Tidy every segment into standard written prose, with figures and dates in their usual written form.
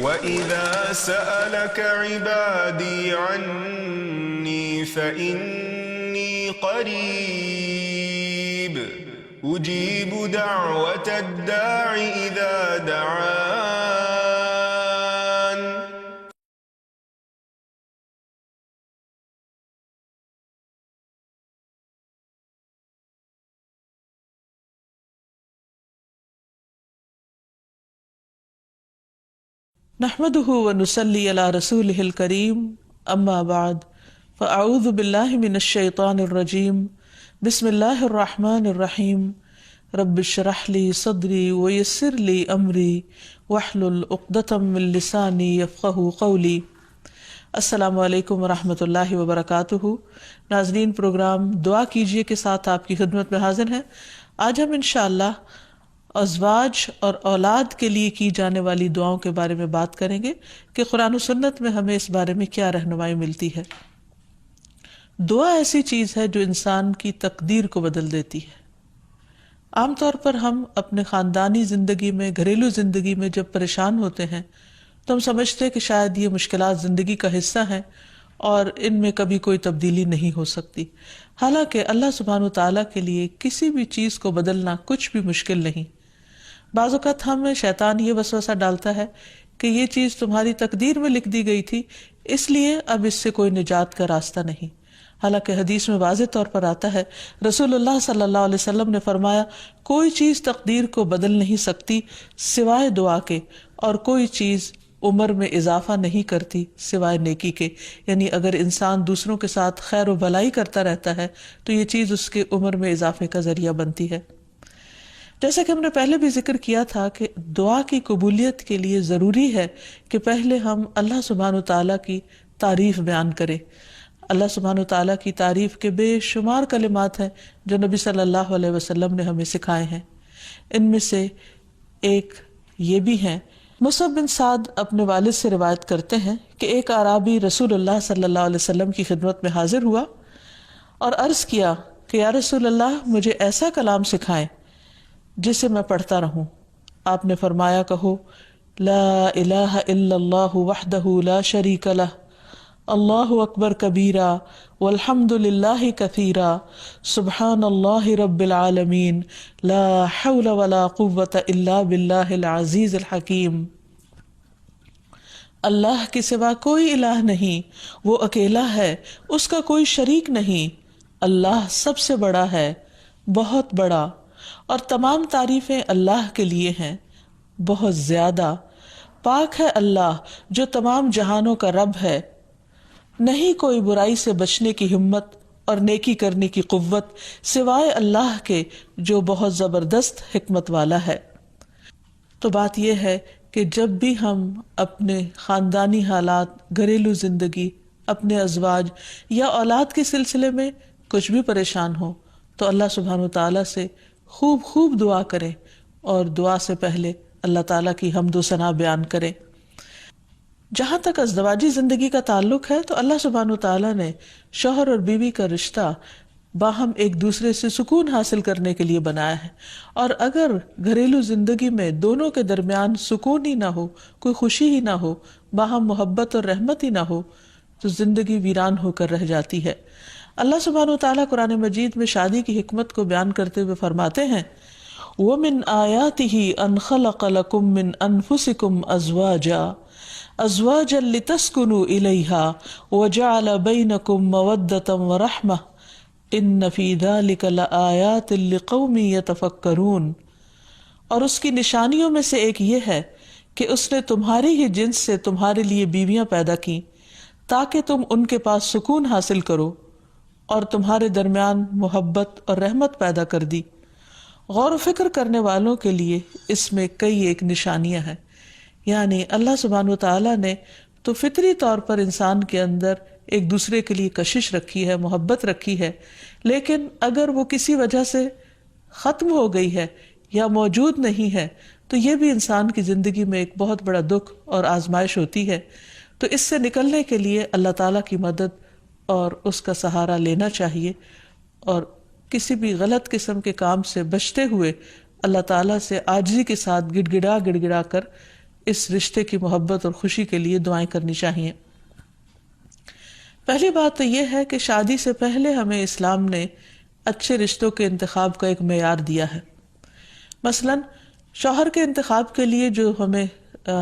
وَإِذَا سَأَلَكَ عِبَادِي عَنِّي فَإِنِّي قَرِيبٌ أُجِيبُ دَعْوَةَ الدَّاعِ إِذَا دَعَانِ. نحمده ونصلي على رسوله الكريم اما بعد فاعوذ بالله من الشيطان الرجيم بسم الله الرحمن الرحيم رب اشرح لي صدري ويسر لي امري واحلل عقدة من لساني يفقهوا قولي. السلام علیکم ورحمۃ اللہ وبرکاتہ. ناظرین، پروگرام دعا کیجیے کے ساتھ آپ کی خدمت میں حاضر ہیں. آج ہم انشاءاللہ ازواج اور اولاد کے لیے کی جانے والی دعاؤں کے بارے میں بات کریں گے کہ قرآن و سنت میں ہمیں اس بارے میں کیا رہنمائی ملتی ہے. دعا ایسی چیز ہے جو انسان کی تقدیر کو بدل دیتی ہے. عام طور پر ہم اپنے خاندانی زندگی میں، گھریلو زندگی میں جب پریشان ہوتے ہیں تو ہم سمجھتے ہیں کہ شاید یہ مشکلات زندگی کا حصہ ہیں اور ان میں کبھی کوئی تبدیلی نہیں ہو سکتی. حالانکہ اللہ سبحانہ وتعالیٰ کے لیے کسی بھی چیز کو بدلنا کچھ بھی مشکل نہیں. بعض اوقات ہمیں شیطان یہ وسوسہ ڈالتا ہے کہ یہ چیز تمہاری تقدیر میں لکھ دی گئی تھی، اس لیے اب اس سے کوئی نجات کا راستہ نہیں. حالانکہ حدیث میں واضح طور پر آتا ہے، رسول اللہ صلی اللہ علیہ وسلم نے فرمایا، کوئی چیز تقدیر کو بدل نہیں سکتی سوائے دعا کے، اور کوئی چیز عمر میں اضافہ نہیں کرتی سوائے نیکی کے. یعنی اگر انسان دوسروں کے ساتھ خیر و بھلائی کرتا رہتا ہے تو یہ چیز اس کے عمر میں اضافے کا ذریعہ بنتی ہے. جیسا کہ ہم نے پہلے بھی ذکر کیا تھا کہ دعا کی قبولیت کے لیے ضروری ہے کہ پہلے ہم اللہ سبحانہ وتعالیٰ کی تعریف بیان کریں. اللہ سبحانہ وتعالیٰ کی تعریف کے بے شمار کلمات ہیں جو نبی صلی اللہ علیہ وسلم نے ہمیں سکھائے ہیں. ان میں سے ایک یہ بھی ہیں. مصعب بن سعد اپنے والد سے روایت کرتے ہیں کہ ایک اعرابی رسول اللہ صلی اللہ علیہ وسلم کی خدمت میں حاضر ہوا اور عرض کیا کہ یا رسول اللہ، مجھے ایسا کلام سکھائیں جسے میں پڑھتا رہوں. آپ نے فرمایا، کہو لا الہ الا اللہ وحدہ لا شریک لہ، اللہ اکبر کبیرا والحمد للہ کثیرا، سبحان اللہ رب العالمین، لا حول ولا قوة الا باللہ العزیز الحکیم. اللہ کے سوا کوئی الہ نہیں، وہ اکیلا ہے، اس کا کوئی شریک نہیں. اللہ سب سے بڑا ہے، بہت بڑا، اور تمام تعریفیں اللہ کے لیے ہیں، بہت زیادہ. پاک ہے اللہ جو تمام جہانوں کا رب ہے. نہیں کوئی برائی سے بچنے کی ہمت اور نیکی کرنے کی قوت سوائے اللہ کے جو بہت زبردست حکمت والا ہے. تو بات یہ ہے کہ جب بھی ہم اپنے خاندانی حالات، گھریلو زندگی، اپنے ازواج یا اولاد کے سلسلے میں کچھ بھی پریشان ہو تو اللہ سبحانہ وتعالیٰ سے خوب خوب دعا کریں، اور دعا سے پہلے اللہ تعالیٰ کی حمد و ثنا بیان کریں. جہاں تک ازدواجی زندگی کا تعلق ہے تو اللہ سبحانہ وتعالیٰ نے شوہر اور بیوی کا رشتہ باہم ایک دوسرے سے سکون حاصل کرنے کے لیے بنایا ہے. اور اگر گھریلو زندگی میں دونوں کے درمیان سکون ہی نہ ہو، کوئی خوشی ہی نہ ہو، باہم محبت اور رحمت ہی نہ ہو، تو زندگی ویران ہو کر رہ جاتی ہے. اللہ سبحانہ وتعالیٰ قرآن مجید میں شادی کی حکمت کو بیان کرتے ہوئے فرماتے ہیں، وَمِنْ آيَاتِهِ أَنْ خَلَقَ لَكُم مِّنْ أَنفُسِكُمْ أَزْوَاجًا لِتَسْكُنُوا إِلَيْهَا وَجَعَلَ بَيْنَكُم مَّوَدَّةً وَرَحْمَةً إِنَّ فِي ذَلِكَ لَآيَاتٍ لِقَوْمٍ يَتَفَكَّرُونَ. اور اس کی نشانیوں میں سے ایک یہ ہے کہ اس نے تمہاری ہی جنس سے تمہارے لیے بیویاں پیدا کی تاکہ تم ان کے پاس سکون حاصل کرو، اور تمہارے درمیان محبت اور رحمت پیدا کر دی. غور و فکر کرنے والوں کے لیے اس میں کئی ایک نشانیاں ہیں. یعنی اللہ سبحانہ وتعالیٰ نے تو فطری طور پر انسان کے اندر ایک دوسرے کے لیے کشش رکھی ہے، محبت رکھی ہے، لیکن اگر وہ کسی وجہ سے ختم ہو گئی ہے یا موجود نہیں ہے تو یہ بھی انسان کی زندگی میں ایک بہت بڑا دکھ اور آزمائش ہوتی ہے. تو اس سے نکلنے کے لیے اللہ تعالیٰ کی مدد اور اس کا سہارا لینا چاہیے، اور کسی بھی غلط قسم کے کام سے بچتے ہوئے اللہ تعالیٰ سے عاجزی کے ساتھ گڑ گڑا کر اس رشتے کی محبت اور خوشی کے لیے دعائیں کرنی چاہیے۔ پہلی بات تو یہ ہے کہ شادی سے پہلے ہمیں اسلام نے اچھے رشتوں کے انتخاب کا ایک معیار دیا ہے۔ مثلاً شوہر کے انتخاب کے لیے جو ہمیں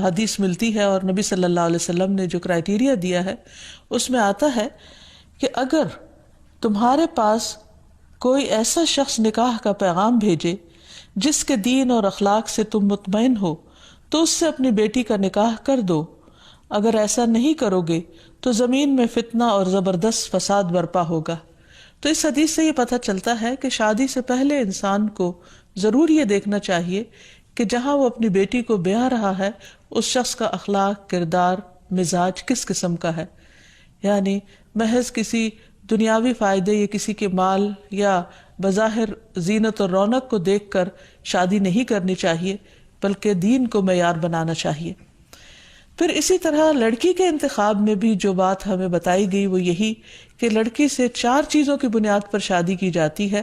حدیث ملتی ہے اور نبی صلی اللہ علیہ وسلم نے جو کرائیٹیریا دیا ہے، اس میں آتا ہے کہ اگر تمہارے پاس کوئی ایسا شخص نکاح کا پیغام بھیجے جس کے دین اور اخلاق سے تم مطمئن ہو تو اس سے اپنی بیٹی کا نکاح کر دو، اگر ایسا نہیں کرو گے تو زمین میں فتنہ اور زبردست فساد برپا ہوگا۔ تو اس حدیث سے یہ پتہ چلتا ہے کہ شادی سے پہلے انسان کو ضرور یہ دیکھنا چاہیے کہ جہاں وہ اپنی بیٹی کو بیاہ رہا ہے اس شخص کا اخلاق، کردار، مزاج کس قسم کا ہے۔ یعنی محض کسی دنیاوی فائدے یا کسی کے مال یا بظاہر زینت اور رونق کو دیکھ کر شادی نہیں کرنی چاہیے، بلکہ دین کو معیار بنانا چاہیے۔ پھر اسی طرح لڑکی کے انتخاب میں بھی جو بات ہمیں بتائی گئی وہ یہی کہ لڑکی سے 4 چیزوں کی بنیاد پر شادی کی جاتی ہے،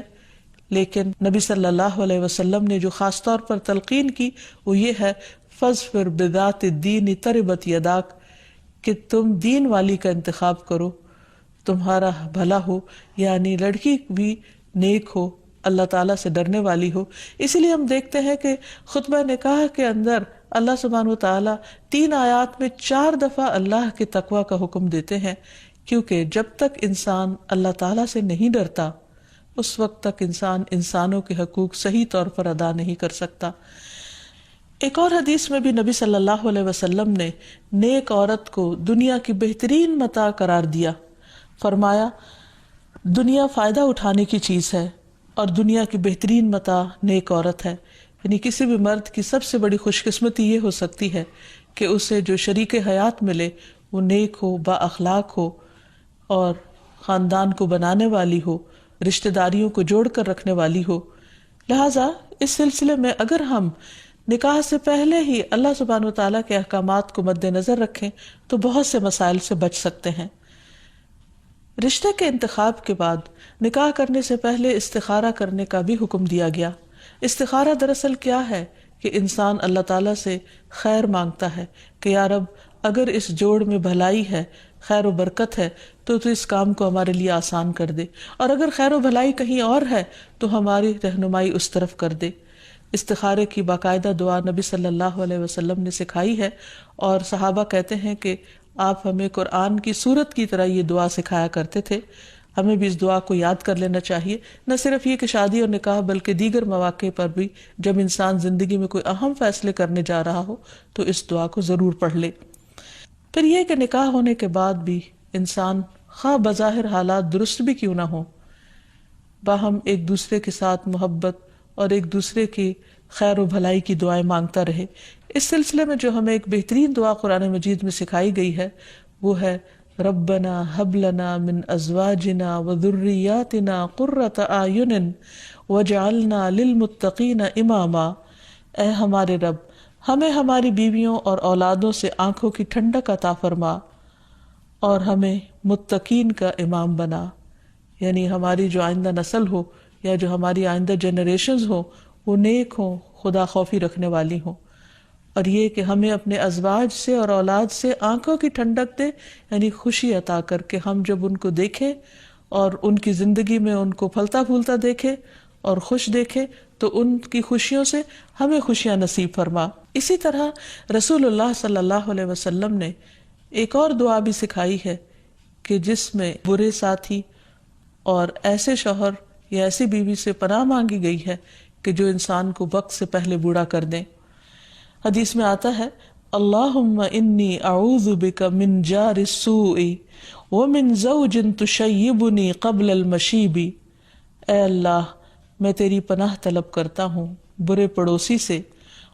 لیکن نبی صلی اللہ علیہ وسلم نے جو خاص طور پر تلقین کی وہ یہ ہے فَاظْفَرْ بِذَاتِ الدِّينِ تَرِبَتْ يَدَاكَ، کہ تم دین والی کا انتخاب کرو، تمہارا بھلا ہو، یعنی لڑکی بھی نیک ہو، اللہ تعالیٰ سے ڈرنے والی ہو۔ اسی لیے ہم دیکھتے ہیں کہ خطبہ نکاح کے اندر اللہ سبحانہ و تعالیٰ 3 آیات میں 4 دفعہ اللہ کے تقوی کا حکم دیتے ہیں، کیونکہ جب تک انسان اللہ تعالیٰ سے نہیں ڈرتا اس وقت تک انسان انسانوں کے حقوق صحیح طور پر ادا نہیں کر سکتا۔ ایک اور حدیث میں بھی نبی صلی اللہ علیہ وسلم نے نیک عورت کو دنیا کی بہترین متاع قرار دیا، فرمایا دنیا فائدہ اٹھانے کی چیز ہے اور دنیا کی بہترین متاع نیک عورت ہے۔ یعنی کسی بھی مرد کی سب سے بڑی خوش قسمتی یہ ہو سکتی ہے کہ اسے جو شریک حیات ملے وہ نیک ہو، با اخلاق ہو اور خاندان کو بنانے والی ہو، رشتہ داریوں کو جوڑ کر رکھنے والی ہو۔ لہٰذا اس سلسلے میں اگر ہم نکاح سے پہلے ہی اللہ سبحانہ و تعالیٰ کے احکامات کو مد نظر رکھیں تو بہت سے مسائل سے بچ سکتے ہیں۔ رشتے کے انتخاب کے بعد نکاح کرنے سے پہلے استخارہ کرنے کا بھی حکم دیا گیا۔ استخارہ دراصل کیا ہے کہ انسان اللہ تعالیٰ سے خیر مانگتا ہے کہ یا رب اگر اس جوڑ میں بھلائی ہے، خیر و برکت ہے تو اس کام کو ہمارے لیے آسان کر دے، اور اگر خیر و بھلائی کہیں اور ہے تو ہماری رہنمائی اس طرف کر دے۔ استخارے کی باقاعدہ دعا نبی صلی اللہ علیہ وسلم نے سکھائی ہے، اور صحابہ کہتے ہیں کہ آپ ہمیں قرآن کی سورت کی طرح یہ دعا سکھایا کرتے تھے۔ ہمیں بھی اس دعا کو یاد کر لینا چاہیے، نہ صرف یہ کہ شادی اور نکاح بلکہ دیگر مواقع پر بھی جب انسان زندگی میں کوئی اہم فیصلے کرنے جا رہا ہو تو اس دعا کو ضرور پڑھ لے۔ پھر یہ کہ نکاح ہونے کے بعد بھی انسان خواہ بظاہر حالات درست بھی کیوں نہ ہوں، باہم ایک دوسرے کے ساتھ محبت اور ایک دوسرے کی خیر و بھلائی کی دعائیں مانگتا رہے۔ اس سلسلے میں جو ہمیں ایک بہترین دعا قرآن مجید میں سکھائی گئی ہے وہ ہے ربنا هب لنا من ازواجنا وذریاتنا قرۃ اعین واجعلنا للمتقین اماما۔ اے ہمارے رب، ہمیں ہماری بیویوں اور اولادوں سے آنکھوں کی ٹھنڈک عطا فرما اور ہمیں متقین کا امام بنا۔ یعنی ہماری جو آئندہ نسل ہو یا جو ہماری آئندہ جنریشنز ہو وہ نیک ہوں، خدا خوفی رکھنے والی ہوں، اور یہ کہ ہمیں اپنے ازواج سے اور اولاد سے آنکھوں کی ٹھنڈک دے، یعنی خوشی عطا کر کے ہم جب ان کو دیکھیں اور ان کی زندگی میں ان کو پھلتا پھولتا دیکھیں اور خوش دیکھیں تو ان کی خوشیوں سے ہمیں خوشیاں نصیب فرما۔ اسی طرح رسول اللہ صلی اللہ علیہ وسلم نے ایک اور دعا بھی سکھائی ہے کہ جس میں برے ساتھی اور ایسے شوہر یا ایسی بیوی سے پناہ مانگی گئی ہے کہ جو انسان کو وقت سے پہلے بوڑھا کر دیں۔ حدیث میں آتا ہے اللہم انی اعوذ بک من جار السوء ومن زوج تشیبنی قبل المشیب۔ اے اللہ، میں تیری پناہ طلب کرتا ہوں برے پڑوسی سے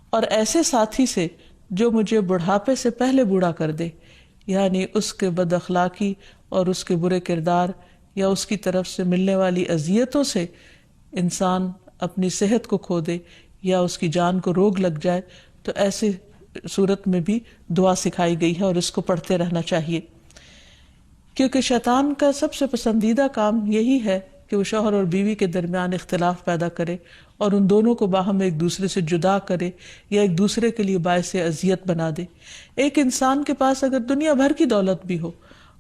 اور ایسے ساتھی سے جو مجھے بڑھاپے سے پہلے بوڑھا کر دے، یعنی اس کے بد اخلاقی اور اس کے برے کردار یا اس کی طرف سے ملنے والی اذیتوں سے انسان اپنی صحت کو کھو دے یا اس کی جان کو روگ لگ جائے، تو ایسے صورت میں بھی دعا سکھائی گئی ہے اور اس کو پڑھتے رہنا چاہیے، کیونکہ شیطان کا سب سے پسندیدہ کام یہی ہے کہ وہ شوہر اور بیوی کے درمیان اختلاف پیدا کرے اور ان دونوں کو باہم ایک دوسرے سے جدا کرے یا ایک دوسرے کے لیے باعث اذیت بنا دے۔ ایک انسان کے پاس اگر دنیا بھر کی دولت بھی ہو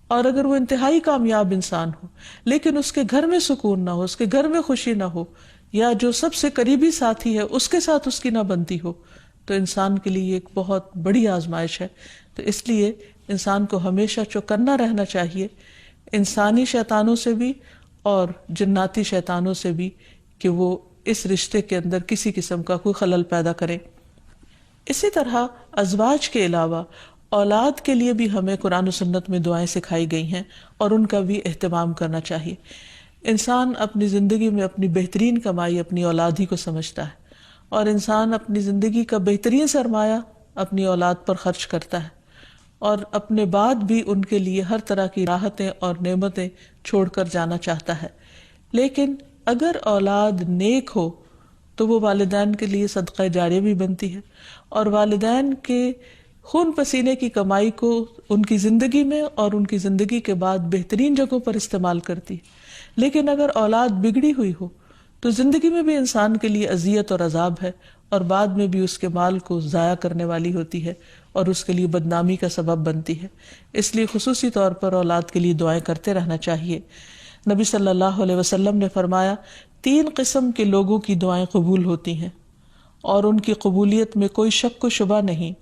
اور اگر وہ انتہائی کامیاب انسان ہو، لیکن اس کے گھر میں سکون نہ ہو، اس کے گھر میں خوشی نہ ہو، یا جو سب سے قریبی ساتھی ہے اس کے ساتھ اس کی نہ بنتی ہو، تو انسان کے لیے ایک بہت بڑی آزمائش ہے۔ تو اس لیے انسان کو ہمیشہ چوکنا رہنا چاہیے انسانی شیطانوں سے بھی اور جناتی شیطانوں سے بھی، کہ وہ اس رشتے کے اندر کسی قسم کا کوئی خلل پیدا کریں۔ اسی طرح ازواج کے علاوہ اولاد کے لیے بھی ہمیں قرآن و سنت میں دعائیں سکھائی گئی ہیں اور ان کا بھی اہتمام کرنا چاہیے۔ انسان اپنی زندگی میں اپنی بہترین کمائی اپنی اولاد ہی کو سمجھتا ہے، اور انسان اپنی زندگی کا بہترین سرمایہ اپنی اولاد پر خرچ کرتا ہے، اور اپنے بعد بھی ان کے لیے ہر طرح کی راحتیں اور نعمتیں چھوڑ کر جانا چاہتا ہے۔ لیکن اگر اولاد نیک ہو تو وہ والدین کے لیے صدقہ جاریہ بھی بنتی ہے، اور والدین کے خون پسینے کی کمائی کو ان کی زندگی میں اور ان کی زندگی کے بعد بہترین جگہوں پر استعمال کرتی ہے۔ لیکن اگر اولاد بگڑی ہوئی ہو تو زندگی میں بھی انسان کے لیے اذیت اور عذاب ہے، اور بعد میں بھی اس کے مال کو ضائع کرنے والی ہوتی ہے اور اس کے لیے بدنامی کا سبب بنتی ہے۔ اس لیے خصوصی طور پر اولاد کے لیے دعائیں کرتے رہنا چاہیے۔ نبی صلی اللہ علیہ وسلم نے فرمایا 3 قسم کے لوگوں کی دعائیں قبول ہوتی ہیں اور ان کی قبولیت میں کوئی شک و شبہ نہیں: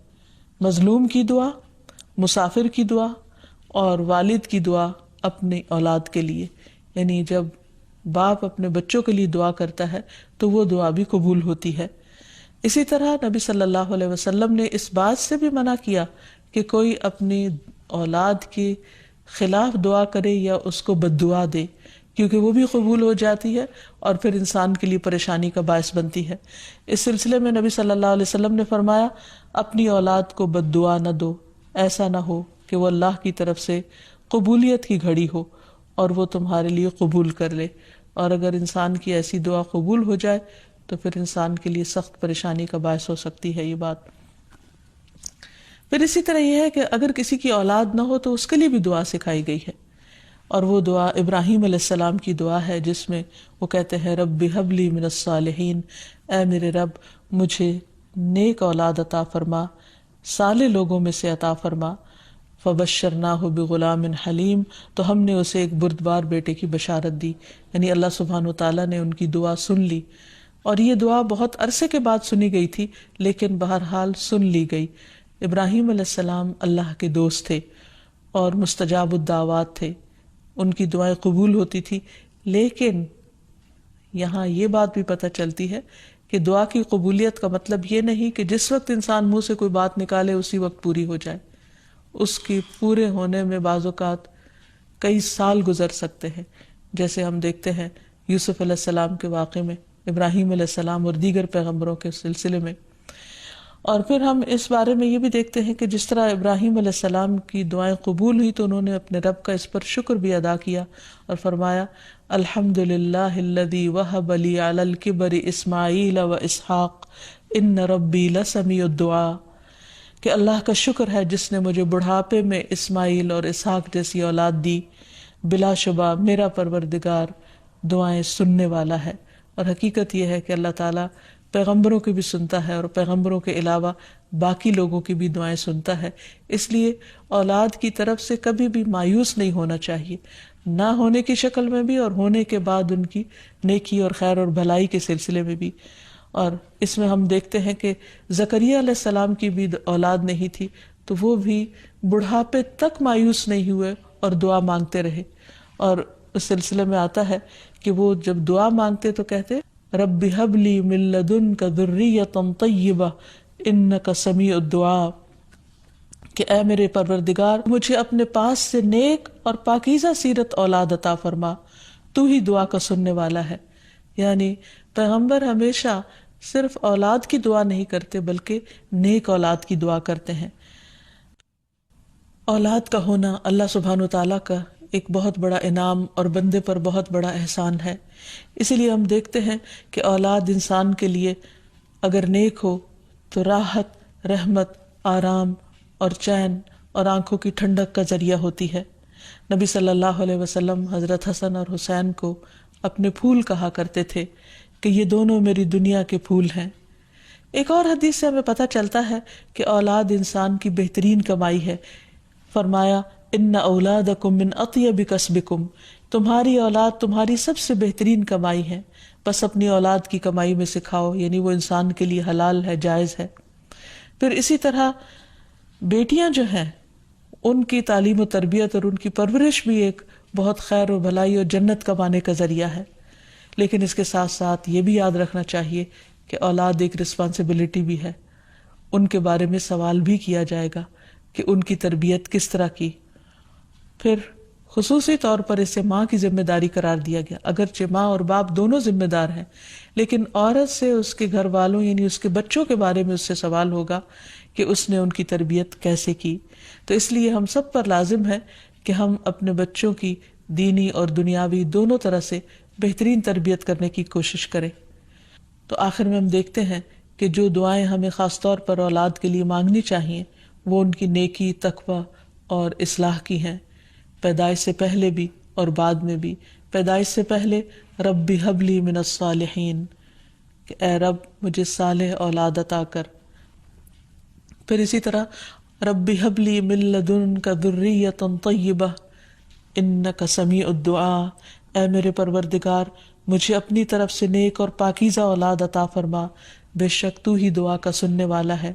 مظلوم کی دعا، مسافر کی دعا، اور والد کی دعا اپنی اولاد کے لیے۔ یعنی جب باپ اپنے بچوں کے لیے دعا کرتا ہے تو وہ دعا بھی قبول ہوتی ہے۔ اسی طرح نبی صلی اللہ علیہ وسلم نے اس بات سے بھی منع کیا کہ کوئی اپنی اولاد کے خلاف دعا کرے یا اس کو بد دعا دے، کیونکہ وہ بھی قبول ہو جاتی ہے اور پھر انسان کے لیے پریشانی کا باعث بنتی ہے۔ اس سلسلے میں نبی صلی اللہ علیہ وسلم نے فرمایا اپنی اولاد کو بد دعا نہ دو، ایسا نہ ہو کہ وہ اللہ کی طرف سے قبولیت کی گھڑی ہو اور وہ تمہارے لیے قبول کر لے، اور اگر انسان کی ایسی دعا قبول ہو جائے تو پھر انسان کے لیے سخت پریشانی کا باعث ہو سکتی ہے یہ بات۔ پھر اسی طرح یہ ہے کہ اگر کسی کی اولاد نہ ہو تو اس کے لیے بھی دعا سکھائی گئی ہے، اور وہ دعا ابراہیم علیہ السلام کی دعا ہے، جس میں وہ کہتے ہیں رب ہب لی من الصالحین، اے میرے رب مجھے نیک اولاد عطا فرما، صالح لوگوں میں سے عطا فرما۔ فبشرناہ بغلام حلیم، تو ہم نے اسے ایک بردبار بیٹے کی بشارت دی، یعنی اللہ سبحانہ وتعالیٰ نے ان کی دعا سن لی، اور یہ دعا بہت عرصے کے بعد سنی گئی تھی لیکن بہرحال سن لی گئی۔ ابراہیم علیہ السلام اللہ کے دوست تھے اور مستجاب الدعوات تھے، ان کی دعائیں قبول ہوتی تھی۔ لیکن یہاں یہ بات بھی پتہ چلتی ہے کہ دعا کی قبولیت کا مطلب یہ نہیں کہ جس وقت انسان منہ سے کوئی بات نکالے اسی وقت پوری ہو جائے۔ اس کی پورے ہونے میں بعض اوقات کئی سال گزر سکتے ہیں، جیسے ہم دیکھتے ہیں یوسف علیہ السلام کے واقعے میں، ابراہیم علیہ السلام اور دیگر پیغمبروں کے سلسلے میں۔ اور پھر ہم اس بارے میں یہ بھی دیکھتے ہیں کہ جس طرح ابراہیم علیہ السلام کی دعائیں قبول ہوئی تو انہوں نے اپنے رب کا اس پر شکر بھی ادا کیا اور فرمایا الحمد للہ الذی وہب لی علی الکبر اسماعیل و اسحاق ان ربی لسمیع الدعاء، کہ اللہ کا شکر ہے جس نے مجھے بڑھاپے میں اسماعیل اور اسحاق جیسی اولاد دی، بلا شبہ میرا پروردگار دعائیں سننے والا ہے۔ اور حقیقت یہ ہے کہ اللہ تعالیٰ پیغمبروں کی بھی سنتا ہے اور پیغمبروں کے علاوہ باقی لوگوں کی بھی دعائیں سنتا ہے۔ اس لیے اولاد کی طرف سے کبھی بھی مایوس نہیں ہونا چاہیے، نہ ہونے کی شکل میں بھی اور ہونے کے بعد ان کی نیکی اور خیر اور بھلائی کے سلسلے میں بھی۔ اور اس میں ہم دیکھتے ہیں کہ زکریا علیہ السلام کی بھی اولاد نہیں تھی تو وہ بھی بڑھاپے تک مایوس نہیں ہوئے اور دعا مانگتے رہے، اور اس سلسلے میں آتا ہے کہ وہ جب دعا مانگتے تو کہتے رب ہب لی من لدنک ذریۃ طیبہ انک سمیع الدعاء، کہ اے میرے پروردگار مجھے اپنے پاس سے نیک اور پاکیزہ سیرت اولاد عطا فرما، تو ہی دعا کا سننے والا ہے۔ یعنی پیغمبر ہمیشہ صرف اولاد کی دعا نہیں کرتے بلکہ نیک اولاد کی دعا کرتے ہیں۔ اولاد کا ہونا اللہ سبحانہ وتعالیٰ کا ایک بہت بڑا انعام اور بندے پر بہت بڑا احسان ہے۔ اسی لیے ہم دیکھتے ہیں کہ اولاد انسان کے لیے اگر نیک ہو تو راحت، رحمت، آرام اور چین اور آنکھوں کی ٹھنڈک کا ذریعہ ہوتی ہے۔ نبی صلی اللہ علیہ وسلم حضرت حسن اور حسین کو اپنے پھول کہا کرتے تھے کہ یہ دونوں میری دنیا کے پھول ہیں۔ ایک اور حدیث سے ہمیں پتہ چلتا ہے کہ اولاد انسان کی بہترین کمائی ہے۔ فرمایا ان اولادکم من اطیب کسبکم، تمہاری اولاد تمہاری سب سے بہترین کمائی ہے، بس اپنی اولاد کی کمائی میں سے کھاؤ، یعنی وہ انسان کے لیے حلال ہے، جائز ہے۔ پھر اسی طرح بیٹیاں جو ہیں ان کی تعلیم و تربیت اور ان کی پرورش بھی ایک بہت خیر و بھلائی اور جنت کمانے کا ذریعہ ہے، لیکن اس کے ساتھ ساتھ یہ بھی یاد رکھنا چاہیے کہ اولاد ایک رسپانسبلٹی بھی ہے، ان کے بارے میں سوال بھی کیا جائے گا کہ ان کی تربیت کس طرح کی۔ پھر خصوصی طور پر اسے ماں کی ذمہ داری قرار دیا گیا، اگرچہ ماں اور باپ دونوں ذمہ دار ہیں، لیکن عورت سے اس کے گھر والوں یعنی اس کے بچوں کے بارے میں اس سے سوال ہوگا کہ اس نے ان کی تربیت کیسے کی۔ تو اس لیے ہم سب پر لازم ہے کہ ہم اپنے بچوں کی دینی اور دنیاوی دونوں طرح سے بہترین تربیت کرنے کی کوشش کریں۔ تو آخر میں ہم دیکھتے ہیں کہ جو دعائیں ہمیں خاص طور پر اولاد کے لیے مانگنی چاہیے وہ ان کی نیکی، تقوی اور اصلاح کی ہیں، پیدائش سے پہلے بھی اور بعد میں بھی۔ پیدائش سے پہلے رب ہب لی من الصالحین، کہ اے رب مجھے صالح اولاد عطا کر۔ پھر اسی طرح رب ہب لی من لدنک ذریۃ طیبہ انک سمیع الدعاء، اے میرے پروردگار مجھے اپنی طرف سے نیک اور پاکیزہ اولاد عطا فرما، بے شک تو ہی دعا کا سننے والا ہے۔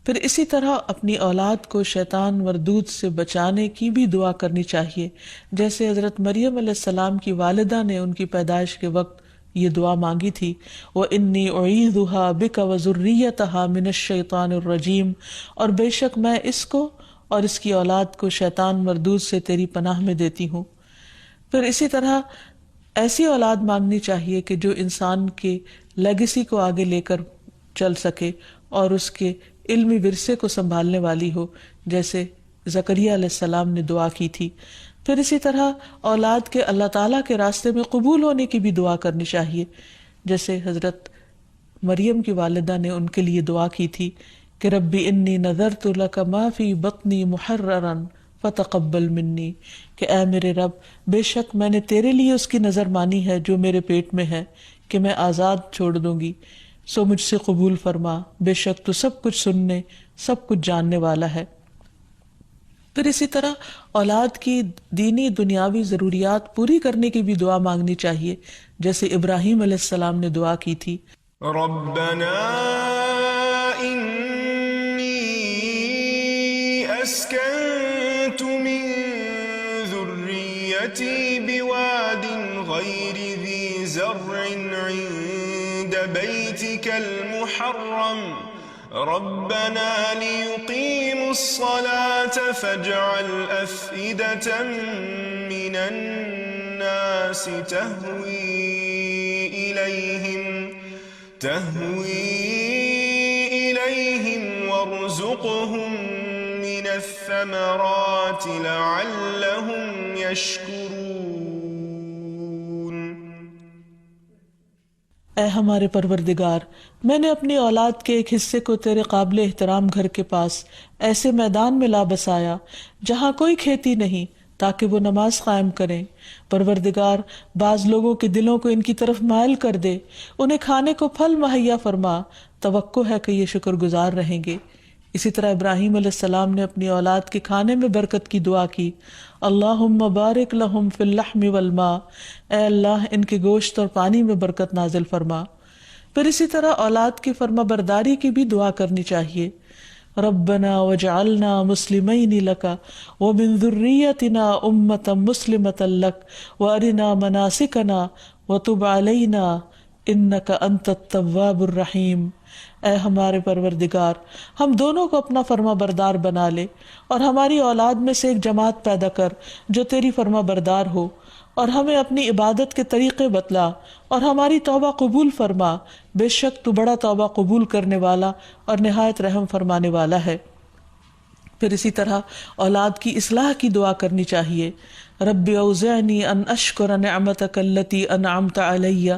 پھر اسی طرح اپنی اولاد کو شیطان مردود سے بچانے کی بھی دعا کرنی چاہیے، جیسے حضرت مریم علیہ السلام کی والدہ نے ان کی پیدائش کے وقت یہ دعا مانگی تھی، وَإِنِّي أُعِيذُهَا بِكَ وَذُرِّيَّتَهَا مِنَ الشَّيْطَانِ الرَّجِيمِ، اور بے شک میں اس کو اور اس کی اولاد کو شیطان مردود سے تیری پناہ میں دیتی ہوں۔ پھر اسی طرح ایسی اولاد مانگنی چاہیے کہ جو انسان کے لیگیسی کو آگے لے کر چل سکے اور اس کے علمی ورثے کو سنبھالنے والی ہو، جیسے زکریا علیہ السلام نے دعا کی تھی۔ پھر اسی طرح اولاد کے اللہ تعالیٰ کے راستے میں قبول ہونے کی بھی دعا کرنی چاہیے، جیسے حضرت مریم کی والدہ نے ان کے لیے دعا کی تھی کہ ربی انی نذرت لک ما فی بطنی محررا فتقبل منی، کہ اے میرے رب بے شک میں نے تیرے لیے اس کی نظر مانی ہے جو میرے پیٹ میں ہے کہ میں آزاد چھوڑ دوں گی، سو مجھ سے قبول فرما، بے شک تو سب کچھ سننے سب کچھ جاننے والا ہے۔ پھر اسی طرح اولاد کی دینی دنیاوی ضروریات پوری کرنے کی بھی دعا مانگنی چاہیے، جیسے ابراہیم علیہ السلام نے دعا کی تھی، ربنا انی اسکنت من ذریتی بواد غیر ذی زرع عند بیتک المحرم ربنا ليقيموا الصلاة فاجعل أفئدة من الناس تهوي إليهم وارزقهم من الثمرات لعلهم يشكرون۔ اے ہمارے پروردگار میں نے اپنی اولاد کے ایک حصے کو تیرے قابل احترام گھر کے پاس ایسے میدان میں لا بسایا جہاں کوئی کھیتی نہیں، تاکہ وہ نماز قائم کریں۔ پروردگار بعض لوگوں کے دلوں کو ان کی طرف مائل کر دے، انہیں کھانے کو پھل مہیا فرما، توقع ہے کہ یہ شکر گزار رہیں گے۔ اسی طرح ابراہیم علیہ السلام نے اپنی اولاد کے کھانے میں برکت کی دعا کی، اللہم بارک لہم فی اللحم والماء، اے اللہ ان کے گوشت اور پانی میں برکت نازل فرما۔ پھر اسی طرح اولاد کی فرما برداری کی بھی دعا کرنی چاہیے، ربنا وجعلنا مسلمین لک ومن ذریتنا امۃ مسلمۃ لک وارنا مناسکنا وتب علینا انک انت التواب الرحیم۔ اے ہمارے پروردگار ہم دونوں کو اپنا فرما بردار بنا لے اور ہماری اولاد میں سے ایک جماعت پیدا کر جو تیری فرما بردار ہو، اور ہمیں اپنی عبادت کے طریقے بتلا اور ہماری توبہ قبول فرما، بے شک تو بڑا توبہ قبول کرنے والا اور نہایت رحم فرمانے والا ہے۔ پھر اسی طرح اولاد کی اصلاح کی دعا کرنی چاہیے، رب اوزعنی ان اشکر نعمتک التی انعمت علی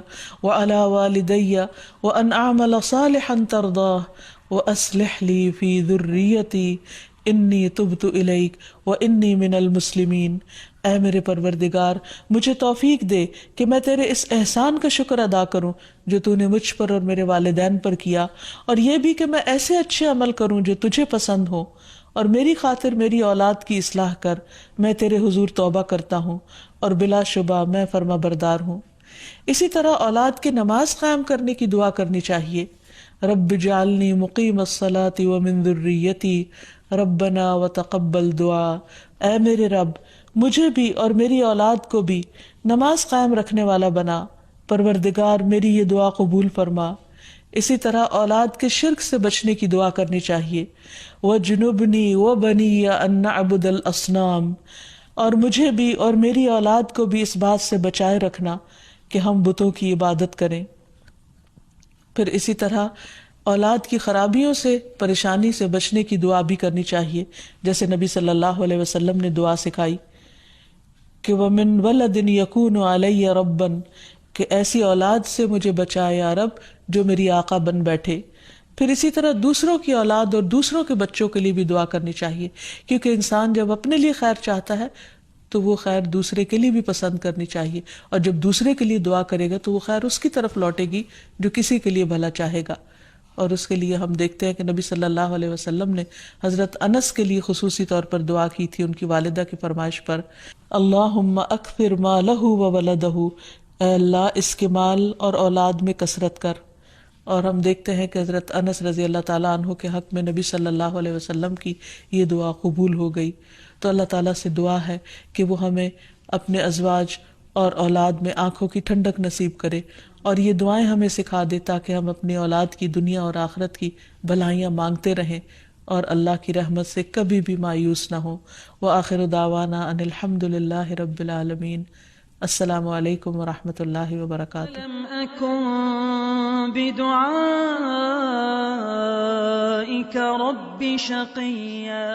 وعلی والدی وان اعمل صالحا ترضاہ واصلح لی فی ذریتی انی تبت الیک وانی من المسلمین۔ اے میرے پروردگار مجھے توفیق دے کہ میں تیرے اس احسان کا شکر ادا کروں جو تو نے مجھ پر اور میرے والدین پر کیا، اور یہ بھی کہ میں ایسے اچھے عمل کروں جو تجھے پسند ہو، اور میری خاطر میری اولاد کی اصلاح کر، میں تیرے حضور توبہ کرتا ہوں اور بلا شبہ میں فرما بردار ہوں۔ اسی طرح اولاد کے نماز قائم کرنے کی دعا کرنی چاہیے۔ رب اجعلنی مقیم الصلاۃ ومن ذریتی ربنا وتقبل دعا، اے میرے رب مجھے بھی اور میری اولاد کو بھی نماز قائم رکھنے والا بنا، پروردگار میری یہ دعا قبول فرما۔ اسی طرح اولاد کے شرک سے بچنے کی دعا کرنی چاہیے۔ وَجْنُبْنِي وَبَنِيَّ أَن نَعْبُدَ الْأَصْنَامَ، اور مجھے بھی اور میری اولاد کو بھی اس بات سے بچائے رکھنا کہ ہم بتوں کی عبادت کریں۔ پھر اسی طرح اولاد کی خرابیوں سے، پریشانی سے بچنے کی دعا بھی کرنی چاہیے، جیسے نبی صلی اللہ علیہ وسلم نے دعا سکھائی کہ وَمِن وَلَدٍ يَكُونُ عَلَيَّ رَبًّا، کہ ایسی اولاد سے مجھے بچائے یا رب جو میری آقا بن بیٹھے۔ پھر اسی طرح دوسروں کی اولاد اور دوسروں کے بچوں کے لیے بھی دعا کرنی چاہیے، کیونکہ انسان جب اپنے لیے خیر چاہتا ہے تو وہ خیر دوسرے کے لیے بھی پسند کرنی چاہیے، اور جب دوسرے کے لیے دعا کرے گا تو وہ خیر اس کی طرف لوٹے گی جو کسی کے لیے بھلا چاہے گا۔ اور اس کے لیے ہم دیکھتے ہیں کہ نبی صلی اللہ علیہ وسلم نے حضرت انس کے لیے خصوصی طور پر دعا کی تھی ان کی والدہ کی فرمائش پر، اللہم اکثر مالہ وولدہ، اے اللہ اس کے مال اور اولاد میں کثرت کر۔ اور ہم دیکھتے ہیں کہ حضرت انس رضی اللہ تعالیٰ عنہ کے حق میں نبی صلی اللہ علیہ وسلم کی یہ دعا قبول ہو گئی۔ تو اللہ تعالیٰ سے دعا ہے کہ وہ ہمیں اپنے ازواج اور اولاد میں آنکھوں کی ٹھنڈک نصیب کرے، اور یہ دعائیں ہمیں سکھا دے تاکہ ہم اپنی اولاد کی دنیا اور آخرت کی بھلائیاں مانگتے رہیں اور اللہ کی رحمت سے کبھی بھی مایوس نہ ہوں۔ وآخر دعوانا ان الحمد للہ رب العالمین۔ السلام علیکم ورحمۃ اللہ وبرکاتہ۔ لم أكن بدعائك رب شقيا